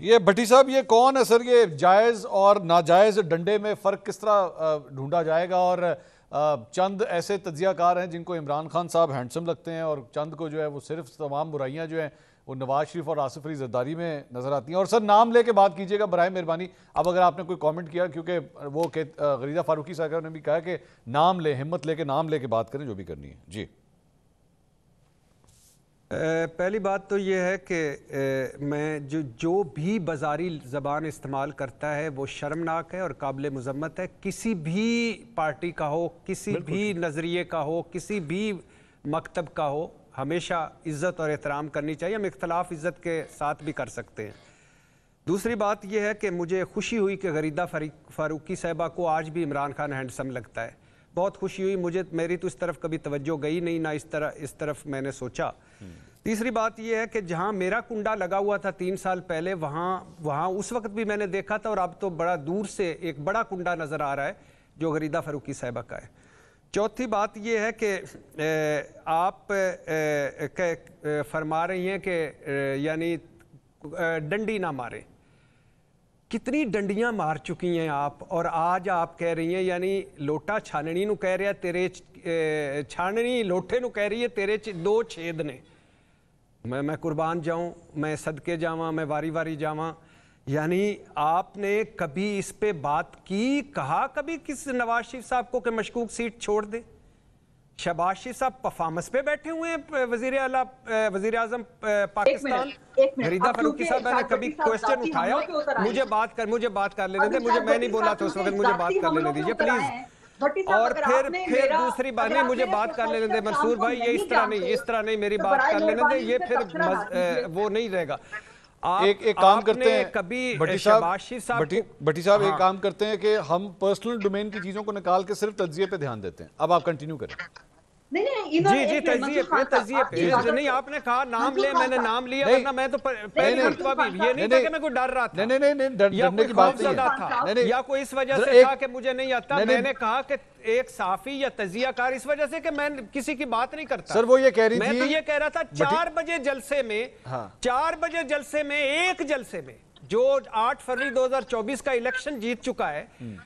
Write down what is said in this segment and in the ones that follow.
یہ بھٹی صاحب یہ کون ہے سر، یہ جائز اور ناجائز ڈنڈے میں فرق کس طرح ڈھونڈا جائے گا؟ اور چند ایسے تجزیہ کار ہیں جن کو عمران خان صاحب ہینڈسم لگتے ہیں اور چند کو جو ہے وہ صرف تمام برائیاں جو ہیں وہ نواز شریف اور آصف علی زرداری میں نظر آتی ہیں۔ اور سر نام لے کے بات کیجئے گا برائے مہربانی، اب اگر آپ نے کوئی کامنٹ کیا، کیونکہ وہ غریزہ فاروقی صاحب نے بھی کہا کہ نام لے، ہمت لے کے نام لے کے بات کریں جو بھی کرنی ہے۔ جی پہلی بات تو یہ ہے کہ میں جو بھی بازاری زبان استعمال کرتا ہے وہ شرمناک ہے اور قابل مذمت ہے، کسی بھی پارٹی کا ہو، کسی بھی نظریے کا ہو، کسی بھی مکتب کا ہو، ہمیشہ عزت اور احترام کرنی چاہیے۔ ہم اختلاف عزت کے ساتھ بھی کر سکتے ہیں۔ دوسری بات یہ ہے کہ مجھے خوشی ہوئی کہ غریدہ فاروقی صاحبہ کو آج بھی عمران خان ہینڈسم لگتا ہے، بہت خوشی ہوئی میری تو اس طرف کبھی توجہ گئی نہیں، نہ اس طرف میں نے سوچا۔ تیسری بات یہ ہے کہ جہاں میرا کنڈا لگا ہوا تھا 3 سال پہلے، وہاں اس وقت بھی میں نے دیکھا تھا، اور اب تو بڑا دور سے ایک بڑا کنڈا نظر آ رہا ہے جو غریدہ فاروقی صاحبہ کا ہے۔ چوتھی بات یہ ہے کہ آپ فرما رہی ہیں کہ یعنی ڈنڈی نہ مارے، کتنی ڈنڈیاں مار چکی ہیں آپ، اور آج آپ کہہ رہی ہیں یعنی لوٹا چھاننی نو کہہ رہا ہے تیرے چھاننی لوٹے نو کہہ رہی ہے تیرے 2 چھید نے، میں قربان جاؤں، میں صدقے جاواں، میں واری واری جاواں۔ یعنی آپ نے کبھی اس پہ بات کی، کہا کبھی کس نواز شریف صاحب کو کہ مشکوک سیٹ چھوڑ دے؟ شہباز شریف صاحب پرفارمنس پہ بیٹھے ہوئے ہیں، وزیر اعظم پاکستان۔ غریدہ فاروقی صاحب نے کبھی کوئسچن اٹھایا؟ مجھے بات کر لینے دیں، میں نہیں بولا تھا اس وقت، مجھے بات کر لینے دیجیے پلیز۔ اور پھر دوسری بات نہیں، مجھے بات کر لینے دیں منصور بھائی، یہ اس طرح نہیں میری بات کر لینے دیں، یہ پھر وہ نہیں رہے گا۔ ایک کام کرتے ہیں کبھی بھٹی صاحب ایک کام کرتے ہیں کہ ہم پرسنل ڈومین کی چیزوں کو نکال کے صرف تجزیے پہ دھیان دیتے ہیں۔ اب آپ کنٹینیو کریں۔ جی تجزیے پہ نہیں، آپ نے کہا نام لے، میں نے نام لیا، ورنہ میں تو پہلی مرتبہ بھی یہ نہیں تھا کہ میں کوئی ڈر رہا تھا یا کوئی خوفزدہ تھا یا کوئی اس وجہ سے تھا کہ مجھے نہیں آتا۔ میں نے کہا کہ ایک صحافی یا تجزیہ کار اس وجہ سے کہ میں کسی کی بات نہیں کرتا۔ سر وہ یہ کہہ رہی تھی، میں تو یہ کہہ رہا تھا 4 بجے جلسے میں ایک جلسے میں جو 8 فروری 2024 کا الیکشن جیت چکا ہے،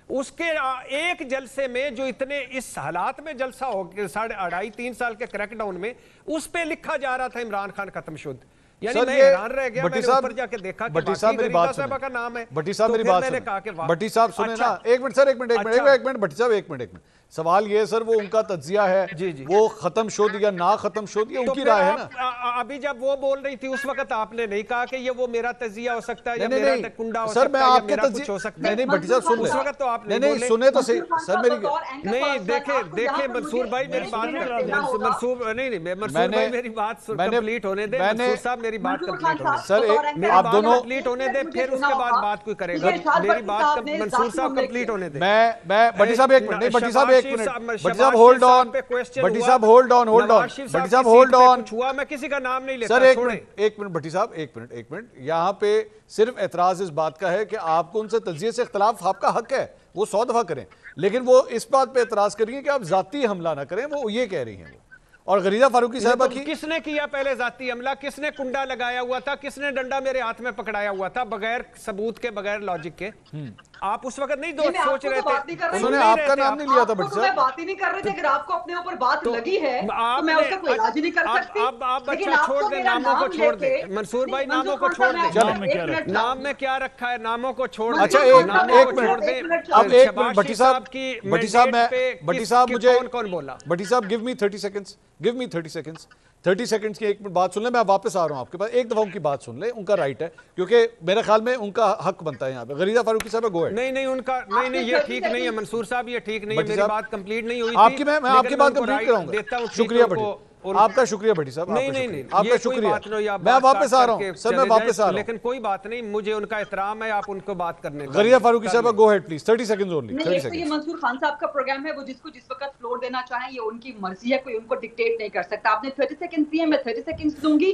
اس کے ایک جلسے میں جو اتنے اس حالات میں جلسہ ہو 2.5-3 سال کے کریک ڈاؤن میں، اس پہ لکھا جا رہا تھا عمران خان ختم شد۔ یعنی میں حیران رہ گیا، میں نے اوپر جا کے دیکھا کہ بھٹی صاحب میری بات سنیں، کا نام ہے، بھٹی صاحب میری بات سنیں، بھٹی صاحب سنیں نا، ایک منٹ سر، ایک منٹ بھٹی صاحب ایک منٹ۔ سوال یہ سر، وہ ان کا تجزیہ ہے، وہ ختم شد یا نہ ختم شد، یہ ان کی رائے ہے نا۔ ابھی جب وہ بول رہی تھی اس وقت آپ نے نہیں کہا کہ یہ وہ میرا تجزیہ ہو سکتا ہے یا میرا کنڈا ہو سکتا ہے یا میرا کچھ ہو سکتا ہے۔ نہیں بھٹی صاحب سن لیں، اس وقت تو آپ نے نہیں سنیں تو صحیح سر میری، نہیں دیکھیں منصور بھائی میری بات منصور بھائی میری بات کمپلیٹ ہونے دیں، منصور صاحب میری بات کمپلیٹ ہونے دیں سر، آپ دونوں کمپلیٹ ہونے دیں، پھر اس کے بعد بات کوئی کرے گا۔ میری بات منصور صاحب کمپلیٹ ہونے دیں۔ میں بھٹی صاحب ایک منٹ، بھٹی صاحب ایک منٹ، بھٹی صاحب ہولڈ آن، بھٹی صاحب ہولڈ آن، بھٹی صاحب ہولڈ آن، میں کسی کا نام نہیں لیتا۔ سر ایک منٹ بھٹی صاحب، ایک منٹ، یہاں پہ صرف اعتراض اس بات کا ہے کہ آپ کو ان سے تجزیے سے اختلاف، آپ کا حق ہے، وہ 100 دفعہ کریں، لیکن وہ اس بات پہ اعتراض کر رہی ہیں کہ آپ ذاتی حملہ نہ کریں، وہ یہ کہہ رہی ہیں۔ اور غریدہ فاروقی صاحبہ کی کس نے کیا پہلے ذاتی حملہ؟ کس نے کنڈا لگایا ہوا تھا؟ کس نے ڈنڈا میرے ہاتھ میں پکڑایا ہوا تھا بغیر ثبوت کے، بغیر لاجک کے؟ آپ اس وقت نہیں سوچ رہے تھے، انہوں نے آپ کا نام نہیں لیا تھا بھٹی صاحب، بات ہی نہیں کر رہے تھے۔ اگر آپ کو اپنے اوپر بات لگی ہے تو میں اس کا کوئی علاج نہیں کر سکتی۔ آپ بچہ چھوڑ دیں، ناموں کو چھوڑ دیں منصور بھائی، ناموں کو چھوڑ دیں، نام میں کیا رکھا ہے، ناموں کو چھوڑ دیں۔ اچھا ایک منٹ، اب ایک منٹ بھٹی صاحب مجھے، کون بولا؟ بھٹی صاحب give me 30 seconds 30 سیکنڈز کی ایک منٹ بات سن لیں، میں واپس آ رہا ہوں آپ کے پاس، ایک دفعہ ان کی بات سن لیں، ان کا رائٹ ہے، کیونکہ میرے خیال میں ان کا حق بنتا ہے یہاں پہ۔ غریدہ فاروقی صاحب گو ہے، نہیں ان کا نہیں، یہ ٹھیک نہیں ہے منصور صاحب، یہ ٹھیک نہیں ہے، میری بات کمپلیٹ نہیں ہوئی آپ کی، میں آپ کی بات کمپلیٹ کراؤں گا۔ شکریہ بھٹی، آپ کا شکریہ بھٹی صاحب، نہیں آپ کا شکریہ، میں واپس آ رہا ہوں سر، میں واپس آ رہا ہوں، لیکن کوئی بات نہیں، مجھے ان کا احترام ہے، آپ ان کو بات کرنے دیں۔ غریدہ فاروقی صاحب گو ہیڈ پلیز، 30 seconds only۔ نہیں، ایک تو یہ منصور خان صاحب کا پروگرام ہے، وہ جس کو جس وقت فلور دینا چاہیں یہ ان کی مرضی ہے، کوئی ان کو ڈکٹیٹ نہیں کر سکتا۔ آپ نے 30 seconds دیے، میں 30 seconds دوں گی۔